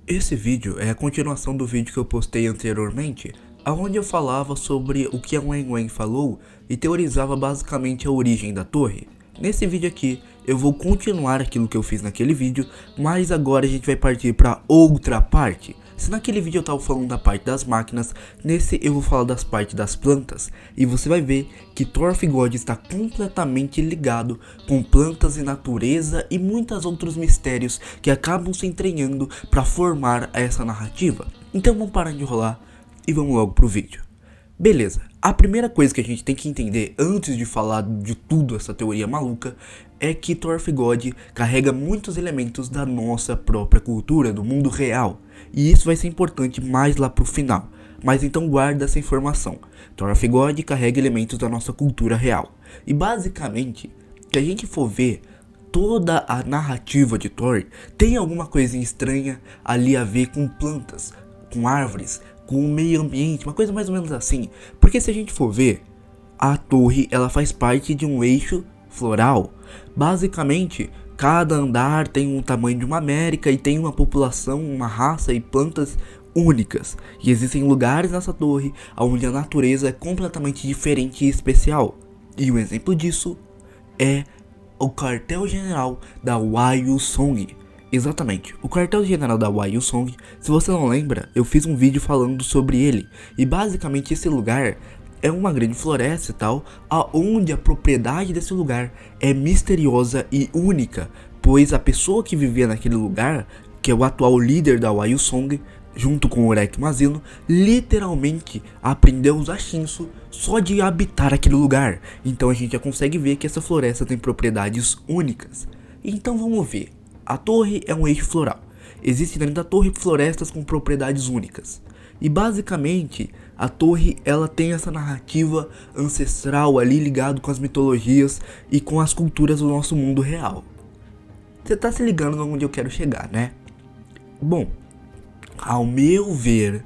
Esse vídeo é a continuação do vídeo que eu postei anteriormente, onde eu falava sobre o que a Wen falou e teorizava basicamente a origem da torre. Nesse vídeo aqui, eu vou continuar aquilo que eu fiz naquele vídeo, mas agora a gente vai partir para outra parte. Se naquele vídeo eu tava falando da parte das máquinas, nesse eu vou falar das partes das plantas. E você vai ver que Torfgod está completamente ligado com plantas e natureza e muitos outros mistérios que acabam se entranhando para formar essa narrativa. Então vamos parar de enrolar e vamos logo pro vídeo. Beleza, a primeira coisa que a gente tem que entender antes de falar de tudo essa teoria maluca é que Torfgod carrega muitos elementos da nossa própria cultura, do mundo real. E isso vai ser importante mais lá pro final. Mas então guarda essa informação. Torfgod carrega elementos da nossa cultura real. E basicamente, se a gente for ver toda a narrativa de Thor, tem alguma coisinha estranha ali a ver com plantas, com árvores, com o meio ambiente, uma coisa mais ou menos assim. Porque se a gente for ver, a torre ela faz parte de um eixo floral. Basicamente, cada andar tem um tamanho de uma América e tem uma população, uma raça e plantas únicas. E existem lugares nessa torre onde a natureza é completamente diferente e especial. E um exemplo disso é o quartel-general da Hwayusong. Exatamente, o quartel-general da Hwayusong, se você não lembra, eu fiz um vídeo falando sobre ele. E basicamente esse lugar é uma grande floresta e tal, aonde a propriedade desse lugar é misteriosa e única, pois a pessoa que vivia naquele lugar, que é o atual líder da Hwayusong, junto com o Urek Mazino, literalmente aprendeu a usar Shinsu só de habitar aquele lugar. Então a gente já consegue ver que essa floresta tem propriedades únicas. Então vamos ver. A torre é um eixo floral. Existem dentro da torre florestas com propriedades únicas. E basicamente, a torre ela tem essa narrativa ancestral ali ligado com as mitologias e com as culturas do nosso mundo real. Você tá se ligando onde eu quero chegar, né? Bom, ao meu ver,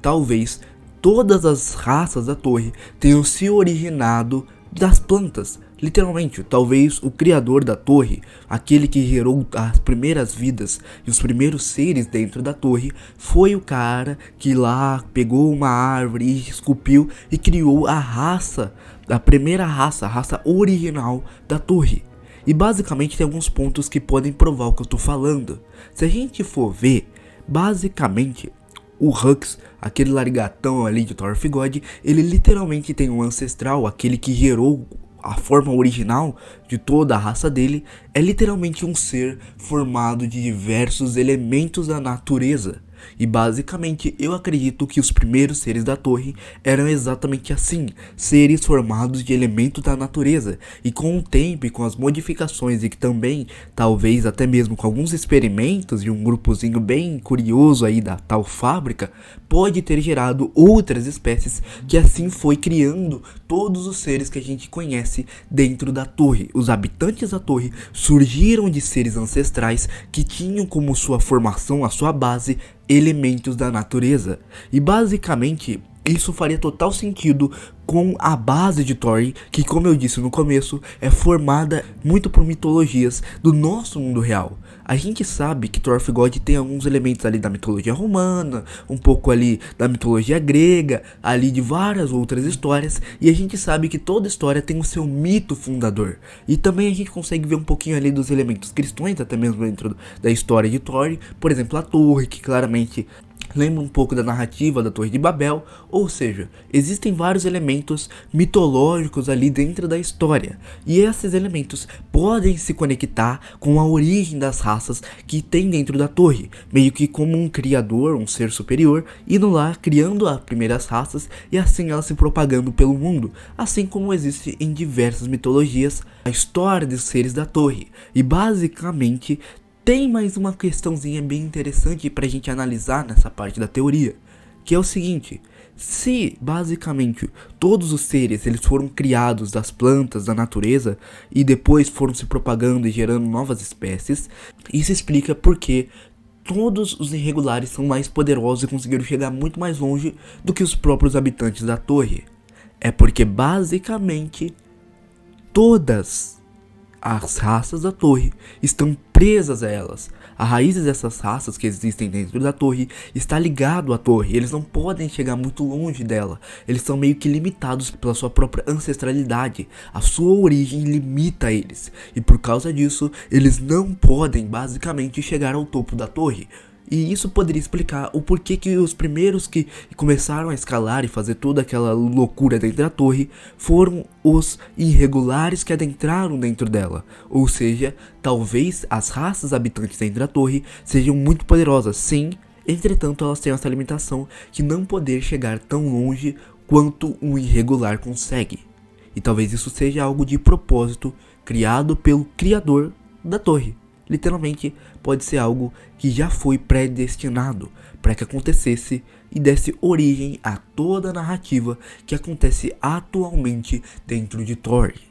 talvez todas as raças da torre tenham se originado das plantas. Literalmente, talvez o criador da torre, aquele que gerou as primeiras vidas e os primeiros seres dentro da torre, foi o cara que lá pegou uma árvore e esculpiu e criou a raça, a primeira raça, a raça original da torre. E basicamente tem alguns pontos que podem provar o que eu tô falando. Se a gente for ver, basicamente o Hux, aquele largatão ali de Torfgod, ele literalmente tem um ancestral, aquele que gerou a forma original de toda a raça dele, é literalmente um ser formado de diversos elementos da natureza. E basicamente eu acredito que os primeiros seres da torre eram exatamente assim, seres formados de elementos da natureza. E com o tempo e com as modificações e que também, talvez até mesmo com alguns experimentos e um grupozinho bem curioso aí da tal fábrica, pode ter gerado outras espécies que assim foi criando todos os seres que a gente conhece dentro da torre. Os habitantes da torre surgiram de seres ancestrais que tinham como sua formação, a sua base, elementos da natureza. E basicamente isso faria total sentido com a base de Thor, que como eu disse no começo, é formada muito por mitologias do nosso mundo real. A gente sabe que Torfgod tem alguns elementos ali da mitologia romana, um pouco ali da mitologia grega, ali de várias outras histórias, e a gente sabe que toda história tem o seu mito fundador. E também a gente consegue ver um pouquinho ali dos elementos cristãos, até mesmo dentro da história de Thor, por exemplo, a torre, que claramente lembra um pouco da narrativa da Torre de Babel, ou seja, existem vários elementos mitológicos ali dentro da história, e esses elementos podem se conectar com a origem das raças que tem dentro da torre, meio que como um criador, um ser superior, indo lá criando as primeiras raças e assim elas se propagando pelo mundo, assim como existe em diversas mitologias a história dos seres da torre. E basicamente tem mais uma questãozinha bem interessante pra gente analisar nessa parte da teoria, que é o seguinte: se basicamente todos os seres eles foram criados das plantas, da natureza, e depois foram se propagando e gerando novas espécies, isso explica porque todos os irregulares são mais poderosos e conseguiram chegar muito mais longe do que os próprios habitantes da torre. É porque basicamente todas as raças da torre estão presas a elas. As raízes dessas raças que existem dentro da torre está ligado à torre. Eles não podem chegar muito longe dela. Eles são meio que limitados pela sua própria ancestralidade. A sua origem limita eles. E por causa disso, eles não podem basicamente chegar ao topo da torre. E isso poderia explicar o porquê que os primeiros que começaram a escalar e fazer toda aquela loucura dentro da torre foram os irregulares que adentraram dentro dela. Ou seja, talvez as raças habitantes dentro da torre sejam muito poderosas, sim, entretanto elas têm essa limitação de não poder chegar tão longe quanto um irregular consegue. E talvez isso seja algo de propósito criado pelo criador da torre. Literalmente pode ser algo que já foi predestinado para que acontecesse e desse origem a toda a narrativa que acontece atualmente dentro de Torre.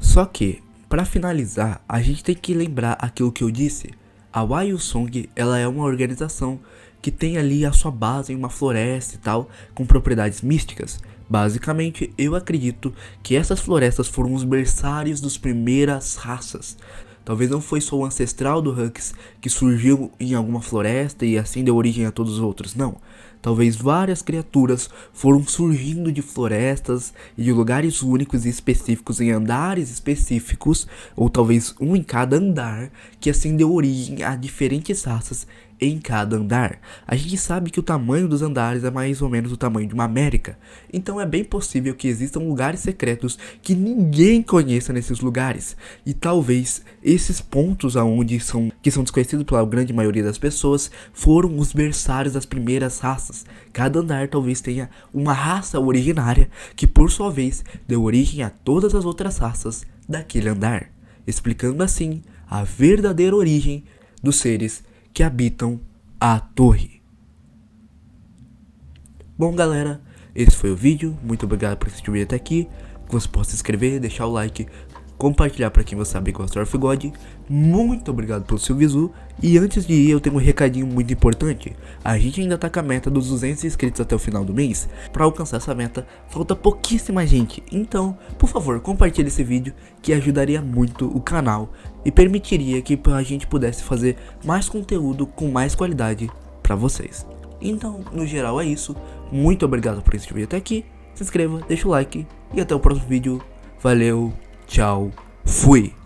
Só que, para finalizar, a gente tem que lembrar aquilo que eu disse. A Hwayusong, ela é uma organização que tem ali a sua base em uma floresta e tal, com propriedades místicas. Basicamente, eu acredito que essas florestas foram os berçários das primeiras raças. Talvez não foi só o ancestral do Hux que surgiu em alguma floresta e assim deu origem a todos os outros, não. Talvez várias criaturas foram surgindo de florestas e de lugares únicos e específicos em andares específicos, ou talvez um em cada andar, que assim deu origem a diferentes raças em cada andar. A gente sabe que o tamanho dos andares é mais ou menos o tamanho de uma América, então é bem possível que existam lugares secretos que ninguém conheça nesses lugares, e talvez esses pontos que são desconhecidos pela grande maioria das pessoas foram os berçários das primeiras raças. Cada andar talvez tenha uma raça originária que por sua vez deu origem a todas as outras raças daquele andar, explicando assim a verdadeira origem dos seres que habitam a torre. Bom galera, esse foi o vídeo, muito obrigado por assistir o vídeo até aqui. Que você possa se inscrever, deixar o like, compartilhar para quem você sabe que gosta de War of God. Muito obrigado pelo seu visu. E antes de ir, eu tenho um recadinho muito importante. A gente ainda tá com a meta dos 200 inscritos até o final do mês. Para alcançar essa meta, falta pouquíssima gente. Então, por favor, compartilhe esse vídeo, que ajudaria muito o canal e permitiria que a gente pudesse fazer mais conteúdo com mais qualidade para vocês. Então, no geral é isso. Muito obrigado por assistir o vídeo até aqui. Se inscreva, deixa o like e até o próximo vídeo. Valeu, tchau, fui!